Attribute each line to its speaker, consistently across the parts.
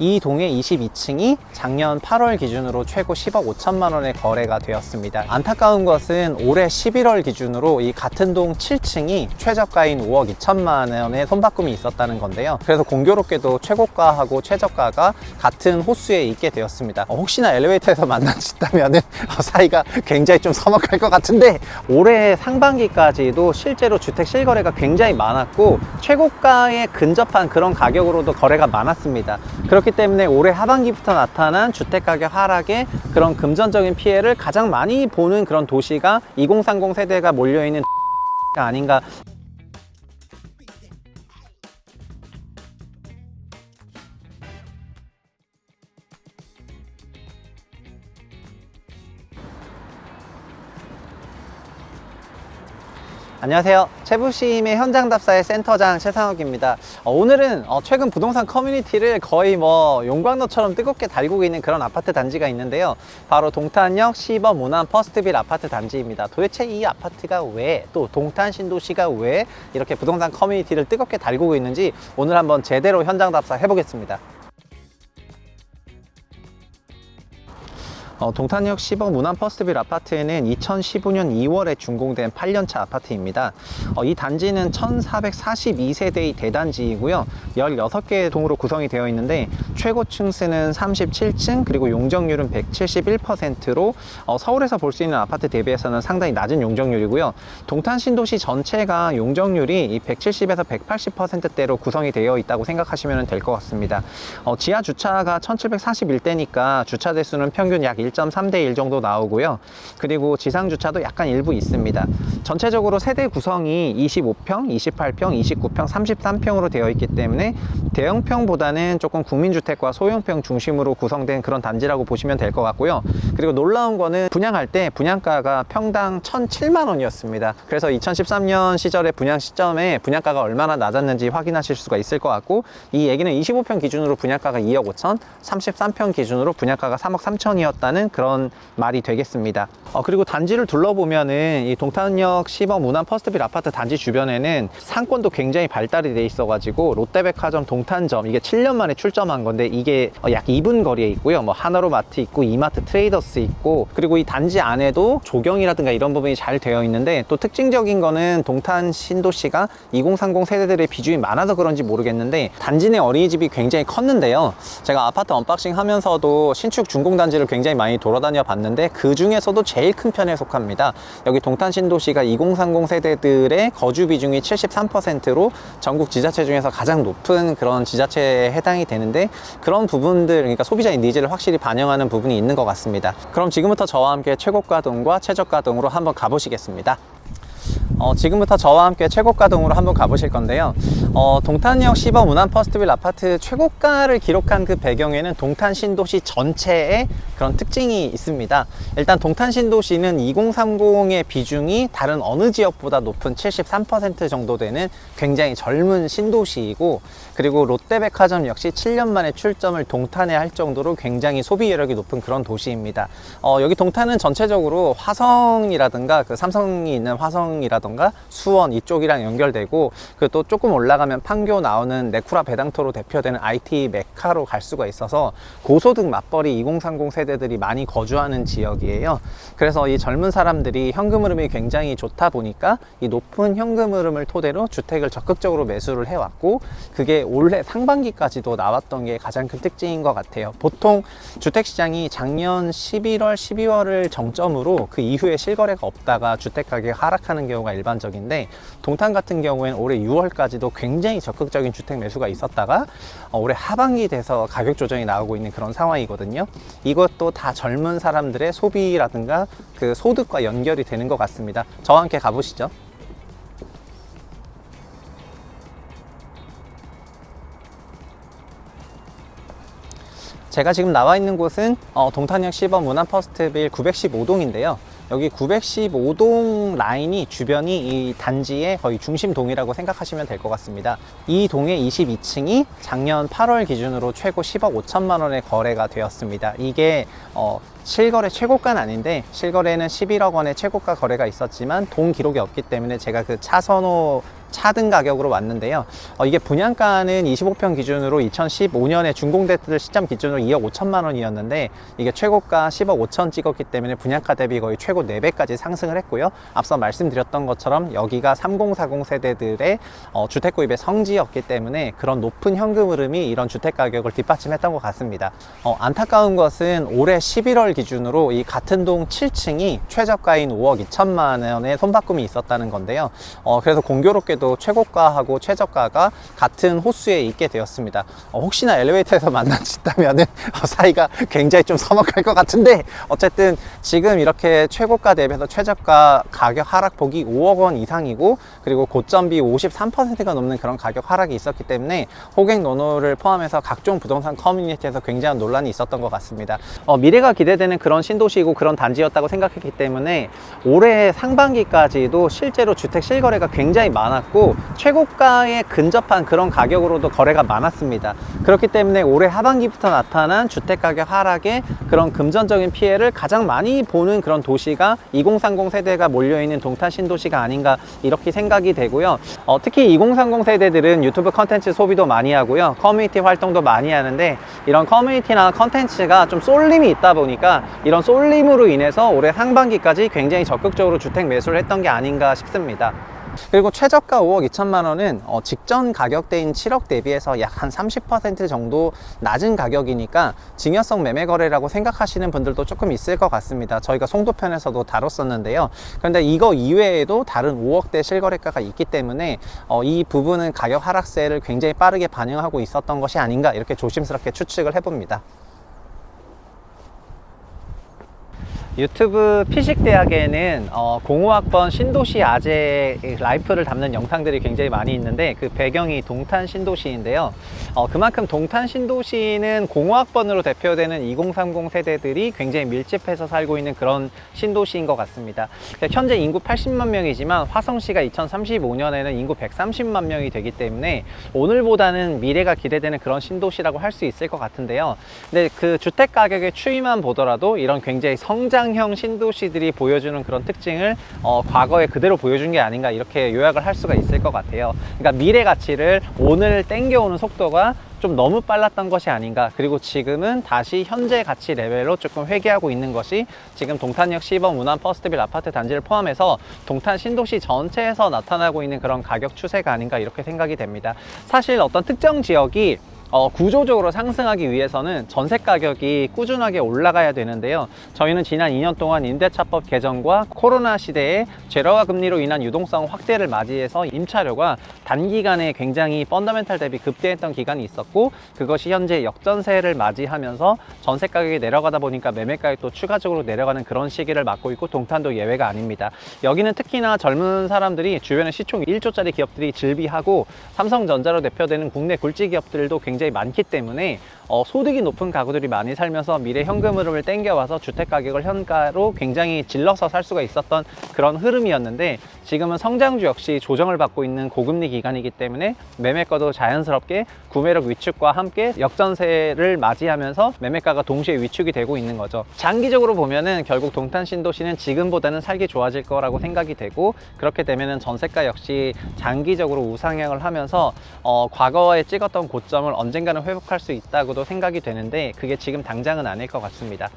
Speaker 1: 이 동의 22층이 작년 8월 기준으로 최고 10억 5천만 원의 거래가 되었습니다. 안타까운 것은 올해 11월 기준으로 이 같은 동 7층이 최저가인 5억 2천만 원의 손바꿈이 있었다는 건데요. 그래서 공교롭게도 최고가하고 최저가가 같은 호수에 있게 되었습니다. 혹시나 엘리베이터에서 만나셨다면 사이가 굉장히 좀 서먹할 것 같은데, 올해 상반기까지도 실제로 주택 실거래가 굉장히 많았고 최고가에 근접한 그런 가격으로도 거래가 많았습니다. 그렇기 때문에 올해 하반기부터 나타난 주택가격 하락의 그런 금전적인 피해를 가장 많이 보는 그런 도시가 2030 세대가 몰려있는 아닌가. 안녕하세요. 최부심의 현장답사의 센터장 최상욱입니다. 오늘은 최근 부동산 커뮤니티를 거의 용광로처럼 뜨겁게 달구고 있는 그런 아파트 단지가 있는데요. 바로 동탄역 10억 문안 퍼스트빌 아파트 단지입니다. 도대체 이 아파트가 왜, 또 동탄 신도시가 왜 이렇게 부동산 커뮤니티를 뜨겁게 달구고 있는지 오늘 한번 제대로 현장답사 해보겠습니다. 동탄역 10억 문안 퍼스트빌 아파트는 2015년 2월에 준공된 8년차 아파트입니다. 이 단지는 1442세대의 대단지이고요. 16개의 동으로 구성이 되어 있는데 최고층 수는 37층, 그리고 용적률은 171%로 서울에서 볼 수 있는 아파트 대비해서는 상당히 낮은 용적률이고요. 동탄 신도시 전체가 용적률이 170에서 180%대로 구성이 되어 있다고 생각하시면 될 것 같습니다. 지하 주차가 1741대니까 주차 대수는 평균 약 1.3대 1 정도 나오고요. 그리고 지상 주차도 약간 일부 있습니다. 전체적으로 세대 구성이 25평, 28평, 29평, 33평으로 되어 있기 때문에 대형평보다는 조금 국민주택과 소형평 중심으로 구성된 그런 단지라고 보시면 될 것 같고요. 그리고 놀라운 거는 분양할 때 분양가가 평당 1,007만 원이었습니다. 그래서 2013년 시절의 분양 시점에 분양가가 얼마나 낮았는지 확인하실 수가 있을 것 같고, 이 얘기는 25평 기준으로 분양가가 2억 5천, 33평 기준으로 분양가가 3억 3천이었다는 그런 말이 되겠습니다. 그리고 단지를 둘러보면은 이 동탄역 10억 문안 퍼스트빌 아파트 단지 주변에는 상권도 굉장히 발달이 돼 있어 가지고 롯데백화점, 동탄점, 이게 7년 만에 출점한 건데 이게 약 2분 거리에 있고요. 하나로마트 있고 이마트 트레이더스 있고, 그리고 이 단지 안에도 조경이라든가 이런 부분이 잘 되어 있는데, 또 특징적인 거는 동탄 신도시가 2030 세대들의 비중이 많아서 그런지 모르겠는데 단지 내 어린이집이 굉장히 컸는데요. 제가 아파트 언박싱 하면서도 신축 준공단지를 굉장히 많이 돌아다녀 봤는데 그 중에서도 제일 큰 편에 속합니다. 여기 동탄 신도시가 2030 세대들의 거주 비중이 73%로 전국 지자체 중에서 가장 높은 그런 지자체에 해당이 되는데, 그런 부분들, 그러니까 소비자의 니즈를 확실히 반영하는 부분이 있는 것 같습니다. 그럼 지금부터 저와 함께 최고가 동과 최저가 동으로 한번 가보시겠습니다. 지금부터 저와 함께 최고가 동으로 한번 가보실 건데요. 동탄역 10억 문안 퍼스트빌 아파트 최고가를 기록한 그 배경에는 동탄 신도시 전체의 그런 특징이 있습니다. 일단 동탄 신도시는 2030의 비중이 다른 어느 지역보다 높은 73% 정도 되는 굉장히 젊은 신도시이고, 그리고 롯데백화점 역시 7년 만에 출점을 동탄에 할 정도로 굉장히 소비 여력이 높은 그런 도시입니다. 여기 동탄은 전체적으로 화성이라든가 그 삼성이 있는 화성이라든가 수원 이쪽이랑 연결되고, 그 또 조금 올라가면 판교 나오는 네쿠라 배당토로 대표되는 IT 메카로 갈 수가 있어서 고소득 맞벌이 2030 세대들이 많이 거주하는 지역이에요. 그래서 이 젊은 사람들이 현금 흐름이 굉장히 좋다 보니까 이 높은 현금 흐름을 토대로 주택을 적극적으로 매수를 해왔고, 그게 올해 상반기까지도 나왔던 게 가장 큰 특징인 것 같아요. 보통 주택시장이 작년 11월, 12월을 정점으로 그 이후에 실거래가 없다가 주택가격이 하락하는 경우가 일반적인데, 동탄 같은 경우에는 올해 6월까지도 굉장히 적극적인 주택 매수가 있었다가 올해 하반기 돼서 가격 조정이 나오고 있는 그런 상황이거든요. 이것도 다 젊은 사람들의 소비라든가 그 소득과 연결이 되는 것 같습니다. 저와 함께 가보시죠. 제가 지금 나와 있는 곳은 동탄역 10억 문안 퍼스트빌 915동인데요. 여기 915동 라인이 주변이 이 단지의 거의 중심동이라고 생각하시면 될 것 같습니다. 이 동의 22층이 작년 8월 기준으로 최고 10억 5천만 원의 거래가 되었습니다. 이게 실거래 최고가는 아닌데, 실거래는 11억 원의 최고가 거래가 있었지만 동 기록이 없기 때문에 제가 그 차선호 차등 가격으로 왔는데요. 이게 분양가는 25평 기준으로 2015년에 준공됐을 시점 기준으로 2억 5천만 원이었는데 이게 최고가 10억 5천 찍었기 때문에 분양가 대비 거의 최고 4배까지 상승을 했고요. 앞서 말씀드렸던 것처럼 여기가 3040 세대들의 주택 구입의 성지였기 때문에 그런 높은 현금 흐름이 이런 주택 가격을 뒷받침했던 것 같습니다. 안타까운 것은 올해 11월 기준으로 이 같은 동 7층이 최저가인 5억 2천만 원의 손바꿈이 있었다는 건데요. 그래서 공교롭게도 최고가하고 최저가가 같은 호수에 있게 되었습니다. 혹시나 엘리베이터에서 만나셨다면 사이가 굉장히 좀 서먹할 것 같은데, 어쨌든 지금 이렇게 최고가 대비해서 최저가 가격 하락폭이 5억 원 이상이고, 그리고 고점비 53%가 넘는 그런 가격 하락이 있었기 때문에 호갱 노노를 포함해서 각종 부동산 커뮤니티에서 굉장한 논란이 있었던 것 같습니다. 미래가 기대되는 그런 신도시이고 그런 단지였다고 생각했기 때문에 올해 상반기까지도 실제로 주택 실거래가 굉장히 많았고 최고가에 근접한 그런 가격으로도 거래가 많았습니다. 그렇기 때문에 올해 하반기부터 나타난 주택 가격 하락의 그런 금전적인 피해를 가장 많이 보는 그런 도시가 2030 세대가 몰려있는 동탄 신도시가 아닌가 이렇게 생각이 되고요. 특히 2030 세대들은 유튜브 컨텐츠 소비도 많이 하고요, 커뮤니티 활동도 많이 하는데 이런 커뮤니티나 컨텐츠가 좀 쏠림이 있다 보니까 이런 쏠림으로 인해서 올해 상반기까지 굉장히 적극적으로 주택 매수를 했던 게 아닌가 싶습니다. 그리고 최저가 5억 2천만 원은 직전 가격대인 7억 대비해서 약 한 30% 정도 낮은 가격이니까 증여성 매매 거래라고 생각하시는 분들도 조금 있을 것 같습니다. 저희가 송도편에서도 다뤘었는데요. 그런데 이거 이외에도 다른 5억대 실거래가가 있기 때문에 이 부분은 가격 하락세를 굉장히 빠르게 반영하고 있었던 것이 아닌가 이렇게 조심스럽게 추측을 해봅니다. 유튜브 피식대학에는 공호학번 신도시 아재 라이프를 담는 영상들이 굉장히 많이 있는데 그 배경이 동탄 신도시인데요. 그만큼 동탄 신도시는 공호학번으로 대표되는 2030 세대들이 굉장히 밀집해서 살고 있는 그런 신도시인 것 같습니다. 현재 인구 80만 명이지만 화성시가 2035년에는 인구 130만 명이 되기 때문에 오늘보다는 미래가 기대되는 그런 신도시라고 할 수 있을 것 같은데요. 근데 그 주택 가격의 추이만 보더라도 이런 굉장히 성장형 신도시들이 보여주는 그런 특징을 과거에 그대로 보여준 게 아닌가 이렇게 요약을 할 수가 있을 것 같아요. 그러니까 미래 가치를 오늘 땡겨오는 속도가 좀 너무 빨랐던 것이 아닌가. 그리고 지금은 다시 현재 가치 레벨로 조금 회귀하고 있는 것이 지금 동탄역 시범 운암 퍼스트빌 아파트 단지를 포함해서 동탄 신도시 전체에서 나타나고 있는 그런 가격 추세가 아닌가 이렇게 생각이 됩니다. 사실 어떤 특정 지역이 구조적으로 상승하기 위해서는 전세 가격이 꾸준하게 올라가야 되는데요. 저희는 지난 2년 동안 임대차법 개정과 코로나 시대에 제로화 금리로 인한 유동성 확대를 맞이해서 임차료가 단기간에 굉장히 펀더멘탈 대비 급대했던 기간이 있었고, 그것이 현재 역전세를 맞이하면서 전세 가격이 내려가다 보니까 매매 가격도 추가적으로 내려가는 그런 시기를 맞고 있고 동탄도 예외가 아닙니다. 여기는 특히나 젊은 사람들이 주변에 시총 1조짜리 기업들이 즐비하고 삼성전자로 대표되는 국내 굴지 기업들도 굉장히 많기 때문에 소득이 높은 가구들이 많이 살면서 미래 현금 흐름을 땡겨와서 주택 가격을 현가로 굉장히 질러서 살 수가 있었던 그런 흐름이었는데, 지금은 성장주 역시 조정을 받고 있는 고금리 기간이기 때문에 매매가도 자연스럽게 구매력 위축과 함께 역전세를 맞이하면서 매매가가 동시에 위축이 되고 있는 거죠. 장기적으로 보면은 결국 동탄 신도시는 지금보다는 살기 좋아질 거라고 생각이 되고, 그렇게 되면은 전세가 역시 장기적으로 우상향을 하면서 과거에 찍었던 고점을 언젠가는 회복할 수 있다고도 생각이 되는데 그게 지금 당장은 아닐 것 같습니다.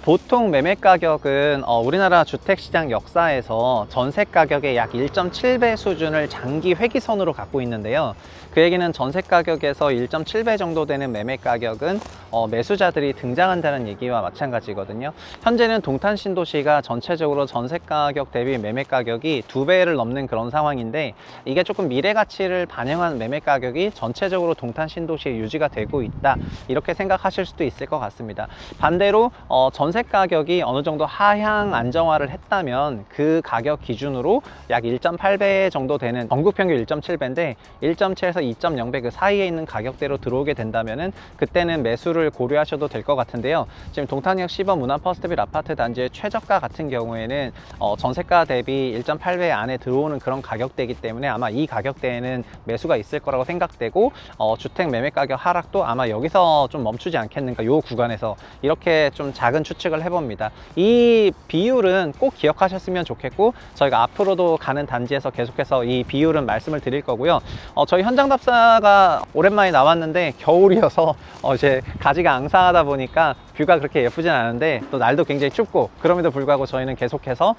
Speaker 1: 보통 매매 가격은 우리나라 주택시장 역사에서 전세 가격의 약 1.7배 수준을 장기 회귀선으로 갖고 있는데요. 그 얘기는 전세 가격에서 1.7배 정도 되는 매매 가격은 매수자들이 등장한다는 얘기와 마찬가지거든요. 현재는 동탄 신도시가 전체적으로 전세 가격 대비 매매 가격이 2배를 넘는 그런 상황인데, 이게 조금 미래 가치를 반영한 매매 가격이 전체적으로 동탄 신도시에 유지가 되고 있다 이렇게 생각하실 수도 있을 것 같습니다. 반대로 전세 가격이 어느 정도 하향 안정화를 했다면 그 가격 기준으로 약 1.8배 정도 되는 전국 평균 1.7배인데 1.7에서 2.0배 그 사이에 있는 가격대로 들어오게 된다면은 그때는 매수를 고려하셔도 될 것 같은데요. 지금 동탄역 10원 문안 퍼스트빌 아파트 단지의 최저가 같은 경우에는 전세가 대비 1.8배 안에 들어오는 그런 가격대이기 때문에 아마 이 가격대에는 매수가 있을 거라고 생각되고 주택 매매 가격 하락도 아마 여기서 좀 멈추지 않겠는가, 요 구간에서 이렇게 좀 작은 추측을 해봅니다. 이 비율은 꼭 기억하셨으면 좋겠고 저희가 앞으로도 가는 단지에서 계속해서 이 비율은 말씀을 드릴 거고요. 저희 현장 답사가 오랜만에 나왔는데 겨울이어서 이제 가지가 앙상하다 보니까 뷰가 그렇게 예쁘진 않은데 또 날도 굉장히 춥고, 그럼에도 불구하고 저희는 계속해서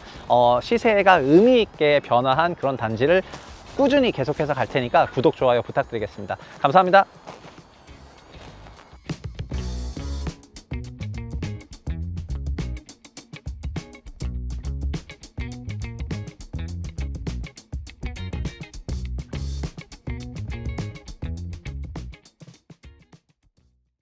Speaker 1: 시세가 의미 있게 변화한 그런 단지를 꾸준히 계속해서 갈 테니까 구독, 좋아요 부탁드리겠습니다. 감사합니다.